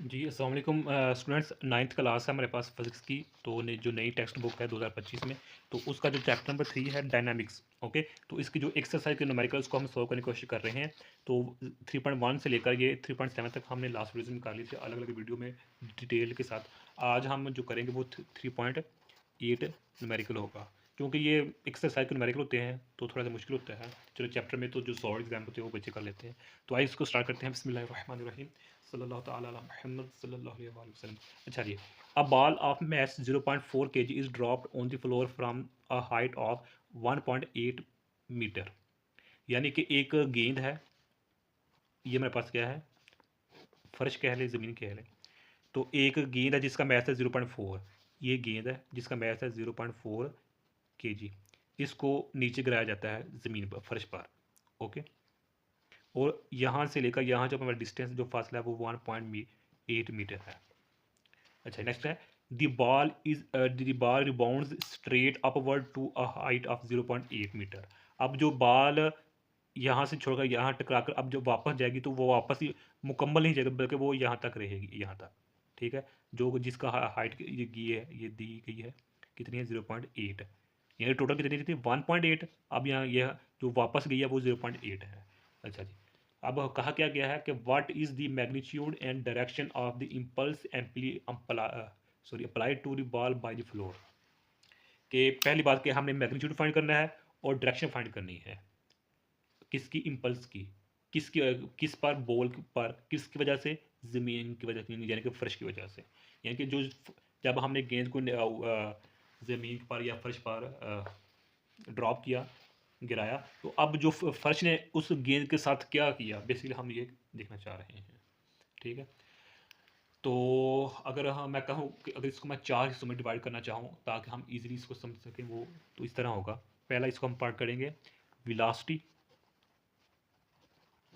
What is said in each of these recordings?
जी, अस्सलाम वालेकुम students. 9th class है हमारे पास फिज़िक्स की। तो जो नई टेक्स्ट बुक है 2025 में, तो उसका जो चैप्टर नंबर 3 है डायनामिक्स। ओके, तो इसकी जो एक्सरसाइज के न्यूमेरिकल्स को हम सॉल्व करने की कोशिश कर रहे हैं। तो 3.1 से लेकर ये 3.7 तक हमने लास्ट वीडियो में निकाली थी अलग अलग वीडियो में डिटेल के साथ। आज हम जो करेंगे वो 3.8 न्यूमेरिकल होगा, क्योंकि ये एक्सरसाइज के न्यूमेरिकल होते हैं तो थोड़ा सा मुश्किल होता है। चलो चैप्टर में तो जो सॉल्व एग्जाम होते हैं वो बच्चे कर लेते हैं। तो आइए इसको स्टार्ट करते हैं। बिस्मिल्लाहिर्रहमानिर्रहीम सल्लल्लाहु ताला अला मुहम्मद सल्लल्लाहु अलैहि वसल्लम। अच्छा जी, a ball of mass 0.4 kg is dropped on the floor from a height of 1.8 metre. यानी कि एक गेंद है, ये मेरे पास क्या है, फर्श कह ले, ज़मीन कह ले। तो एक गेंद है जिसका मैथ है 0.4। ये गेंद है जिसका मैथ है 0.4 kg। इसको नीचे गिराया जाता है ज़मीन पर, फर्श पर। ओके, और यहाँ से लेकर यहाँ जो हमारा डिस्टेंस, जो फासला है वो 1.8 मीटर है। अच्छा, नेक्स्ट है the ball rebounds straight upward to a height of 0.8 metre. अब जो बॉल यहाँ से छोड़कर यहाँ टकराकर अब जो वापस जाएगी तो वो वापस ही मुकम्मल नहीं जाएगी, बल्कि वो यहाँ तक रहेगी, यहाँ तक। ठीक है, जो जिसका हाइट ये दी गई है कितनी है, 0.8। यानी टोटल कितनी थी, 1.8। अब यहाँ यह जो वापस गई है वो 0.8 है। अच्छा जी, अब कहा क्या गया है कि what is the magnitude and direction of the impulse applied to the ball by the floor. कि पहली बात कि हमने मैग्नीट्यूड फाइंड करना है और डायरेक्शन फाइंड करनी है। किसकी, इम्पल्स की, किसकी, किस पर, बॉल पर, किसकी वजह से, ज़मीन की वजह से, यानी कि फर्श की वजह से। यानी कि जो जब हमने गेंद को ज़मीन पर या फर्श पर ड्रॉप किया, गिराया, तो अब जो फर्श ने उस गेंद के साथ क्या किया, बेसिकली हम ये देखना चाह रहे हैं। ठीक है, तो अगर हाँ मैं कहूँ कि अगर इसको मैं 4 हिस्सों में डिवाइड करना चाहूँ ताकि हम इजीली इसको समझ सकें, वो तो इस तरह होगा। पहला इसको हम पार्ट करेंगे विलासिटी,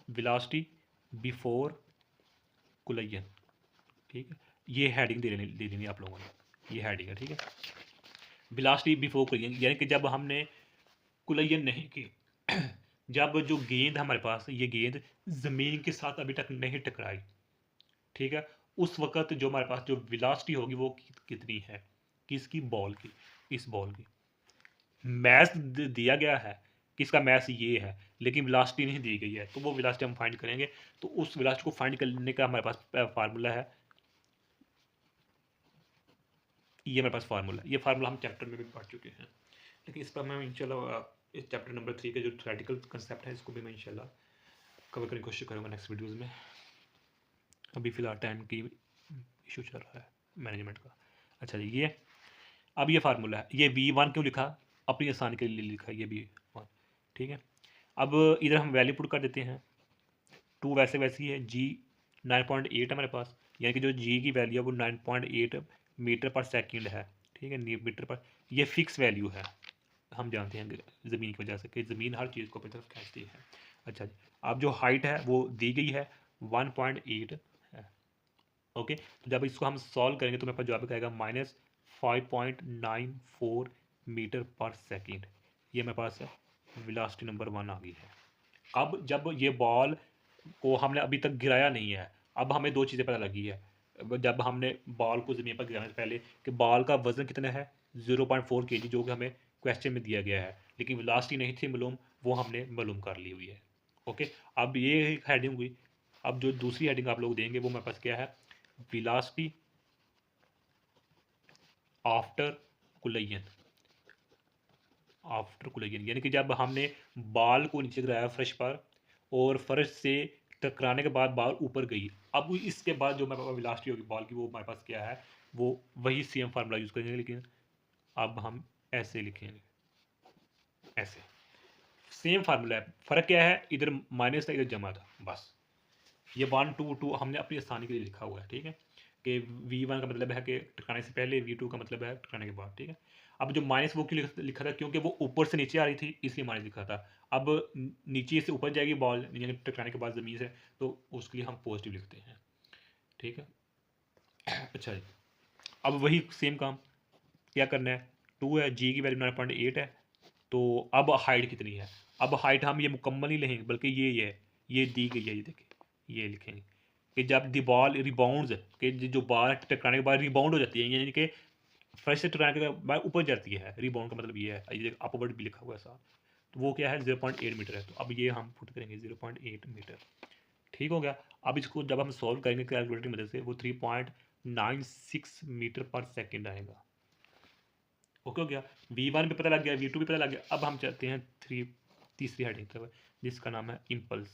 वेलोसिटी बिफोर कोलिजन। ठीक है, ये हेडिंग दे देनी आप लोगों ने, ये हेडिंग है। ठीक है, वेलोसिटी बिफोर कोलिजन, यानी कि जब हमने कोलिजन नहीं की, जब जो गेंद हमारे पास, ये गेंद ज़मीन के साथ अभी तक नहीं टकराई। ठीक है, उस वक्त जो हमारे पास जो वेलोसिटी होगी वो कितनी है, किसकी, बॉल की, इस बॉल की। मैथ दिया गया है, किसका मैथ ये है, लेकिन वेलोसिटी नहीं दी गई है, तो वो वेलोसिटी हम फाइंड करेंगे। तो उस वेलोसिटी को फाइंड करने का हमारे पास फार्मूला है, ये हमारे पास फार्मूला, ये फार्मूला हम चैप्टर में भी पढ़ चुके हैं, लेकिन इस पर मैं इंशाल्लाह इस चैप्टर नंबर 3 के जो थ्योरेटिकल कंसेप्ट है इसको भी मैं इंशाल्लाह कवर करने की कोशिश करूँगा नेक्स्ट वीडियोज़ में। अभी फ़िलहाल टाइम की इशू चल रहा है मैनेजमेंट का। अच्छा जी, ये अब ये फार्मूला है, ये V1 क्यों लिखा, अपनी आसानी के लिए लिखा है ये V1। ठीक है, अब इधर हम वैल्यू पुट कर देते हैं। 2 वैसे वैसी है, जी 9.8 है हमारे पास, यानी कि जो जी की वैल्यू है वो 9.8 मीटर पर सेकंड है। ठीक है, मीटर पर, ये फिक्स वैल्यू है। हम जानते हैं ज़मीन की वजह से कि ज़मीन हर चीज़ को अपनी तरफ खींचती है। अच्छा जी, अब जो हाइट है वो दी गई है 1.8 है। ओके, तो जब इसको हम सॉल्व करेंगे तो मेरे पास जवाब आएगा -5.94 मीटर पर सेकेंड। ये मेरे पास वेलोसिटी नंबर 1 आ गई है। अब जब ये बॉल को हमने अभी तक गिराया नहीं है, अब हमें 2 चीज़ें पता लगी है। जब हमने बॉल को ज़मीन पर गिराने से पहले कि बॉल का वज़न कितना है, 0.4 केजी, जो कि हमें क्वेश्चन में दिया गया है, लेकिन वेलोसिटी नहीं थी मालूम, वो हमने मालूम कर ली हुई है। ओके, अब ये एक हेडिंग हुई। अब जो दूसरी हेडिंग आप लोग देंगे वो मेरे पास क्या है, velocity after collision. After collision यानी कि जब हमने बॉल को नीचे गिराया फर्श पर और फर्श से टकराने के बाद बॉल ऊपर गई, अब इसके बाद जो हमारे पास वेलोसिटी होगी बॉल की, वो हमारे पास क्या है, वो वही सेम फार्मूला यूज़ करेंगे, लेकिन अब हम ऐसे लिखेंगे, ऐसे। सेम फार्मूला है, फ़र्क क्या है, इधर माइनस था इधर जमा था, बस। ये 1 2 2 हमने अपनी आसानी के लिए लिखा हुआ है। ठीक है, कि V1 का मतलब है कि टकराने से पहले, V2 का मतलब है टकराने के बाद। ठीक है, अब जो माइनस वो क्यों लिखा था, क्योंकि वो ऊपर से नीचे आ रही थी इसलिए माइनस लिखा था। अब नीचे से ऊपर जाएगी बॉल, यानी टकराने के बाद ज़मीन से, तो उसके लिए हम पॉजिटिव लिखते हैं। ठीक है, अच्छा जी, अब वही सेम काम क्या करना है, 2 है, जी की वैल्यू 9.8 है, तो अब हाइट कितनी है। अब हाइट हम ये मुकम्मल नहीं लिखेंगे, बल्कि ये दी गई है, ये देखिए, ये लिखेंगे कि जब द बॉल रिबाउंड्स कि जो बॉल टकराने के बाद रिबाउंड हो जाती है, यानी कि फर्श से टकराने के बाद ऊपर जाती है। रिबाउंड का मतलब ये है, ये अपवर्ड भी लिखा हुआ है साथ। तो वो क्या है 0.8 मीटर है। तो अब ये हम पुट करेंगे 0.8 मीटर। ठीक हो गया। अब इसको जब हम सॉल्व करेंगे कैलकुलेटर की मदद से, वो 3.96 मीटर पर सेकेंड आएगा। ओके हो गया। V1 भी पता लग गया, V2 भी पता लग गया। अब हम चलते हैं तीसरी हेडिंग तरफ, जिसका नाम है इम्पल्स।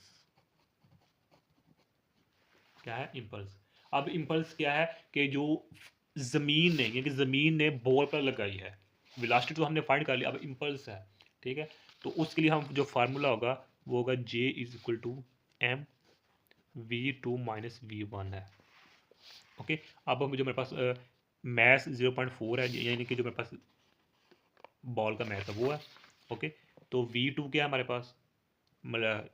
क्या है इम्पल्स। अब इम्पल्स क्या है कि जो ज़मीन ने, यानी कि ज़मीन ने बॉल पर लगाई है, वेलोसिटी तो हमने फाइंड कर लिया, अब इम्पल्स है। ठीक है, तो उसके लिए हम जो फार्मूला होगा वो होगा J is equal to m V2 minus V1 है। ओके, अब जो मेरे पास मैथ 0.4 है, यानी कि जो मेरे पास बॉल का मैथ है वो है। ओके, तो V2 क्या है हमारे पास, मतलब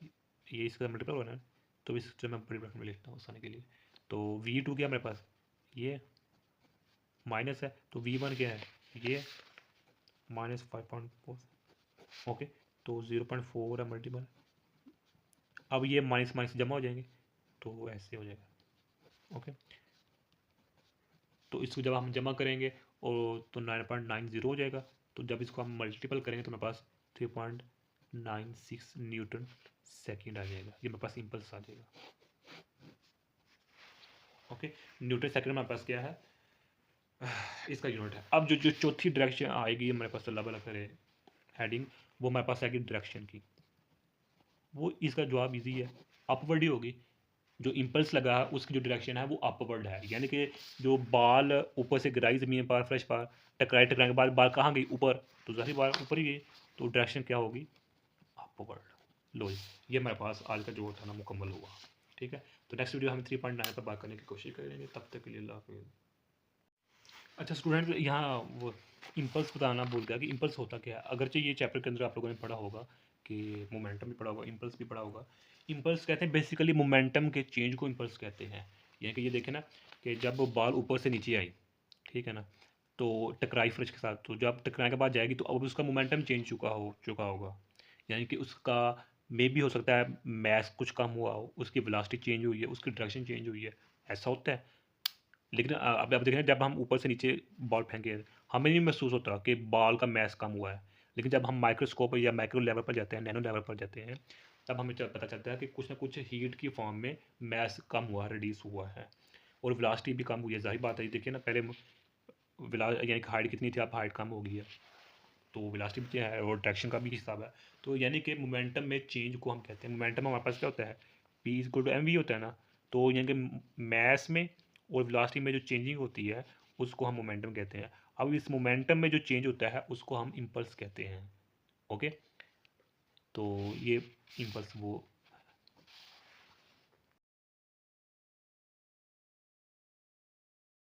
ये इसका मल्टीपल होना है, तो इससे मैं बड़ी ब्रैकेट में लिखता हूँ आसानी के लिए। तो V2 क्या है मेरे पास, ये माइनस है, तो V1 क्या है, ये माइनस 5.4। ओके, तो 0.4 है मल्टीपल। अब ये माइनस माइनस जमा हो जाएंगे, तो ऐसे हो जाएगा। ओके, तो इसको जब हम जमा करेंगे और तो 9.90 हो जाएगा। तो जब इसको हम मल्टीपल करेंगे तो मेरे पास 3.96 न्यूटन सेकेंड आ जाएगा। ये मेरे पास इम्पल्स आ जाएगा। ओके, न्यूटन सेकेंड मेरे पास क्या है, इसका यूनिट है। अब जो चौथी डायरेक्शन आएगी हमारे पास, अल्लाह भला करे हेडिंग, वो हमारे पास आएगी डायरेक्शन की। वो इसका जवाब इजी है, अपवर्ड ही होगी। जो इम्पल्स लगा है उसकी जो डायरेक्शन है वो अपवर्ड है, यानी कि जो बाल ऊपर से गिराई ज़मीन पर, फ्रेश पर टकराने के बाद बाल कहाँ गई, ऊपर, तो जाहिर बाल ऊपर ही गई, तो डायरेक्शन क्या होगी, अपवर्ड। लो जी, ये हमारे पास आज का जो था ना मुकम्मल हुआ। ठीक है, तो नेक्स्ट वीडियो हम 3.9 पर बात करने की कोशिश करेंगे। तब तक के लिए अल्लाह हाफिज़। अच्छा स्टूडेंट, यहाँ वो इम्पल्स बताना भूल गया कि इम्पल्स होता क्या है। अगरचे ये चैप्टर के अंदर आप लोगों ने पढ़ा होगा कि मोमेंटम भी पढ़ा होगा, इम्पल्स भी पढ़ा होगा। इम्पल्स कहते हैं बेसिकली मोमेंटम के चेंज को इम्पल्स कहते हैं। यानी कि ये देखें ना कि जब बाल ऊपर से नीचे आई, ठीक है ना, तो टकराई फ्रिज के साथ, तो जब टकराने के बाद जाएगी तो अब उसका मोमेंटम चेंज चुका होगा। यानी कि उसका मे भी हो सकता है मैस कुछ कम हुआ हो, उसकी वेलोसिटी चेंज हुई है, उसकी डायरेक्शन चेंज हुई है, ऐसा होता है। लेकिन अब आप देखें, जब हम ऊपर से नीचे बॉल फेंके, हमें नहीं महसूस होता कि बॉल का मैस कम हुआ है। लेकिन जब हम माइक्रोस्कोप या माइक्रो लेवल पर जाते हैं, नैनो लेवल पर जाते हैं, तब हमें पता चलता है कि कुछ ना कुछ हीट की फॉर्म में मैस कम हुआ है, रिड्यूस हुआ है, और वेलोसिटी भी कम हुई है। जाहिर बात है, देखिए ना, पहले यानी कि हाइट कितनी थी, अब हाइट कम हो गई है, तो वेलोसिटी भी है और डायरेक्शन का भी हिसाब है। तो यानी कि मोमेंटम में चेंज को हम कहते हैं, मोमेंटम हमारे पास क्या होता है, P इक्वल टू mv होता है ना। तो यानी कि मैस में और वेलोसिटी में जो चेंजिंग होती है उसको हम मोमेंटम कहते हैं। अब इस मोमेंटम में जो चेंज होता है उसको हम इम्पल्स कहते हैं। ओके, तो ये इम्पल्स वो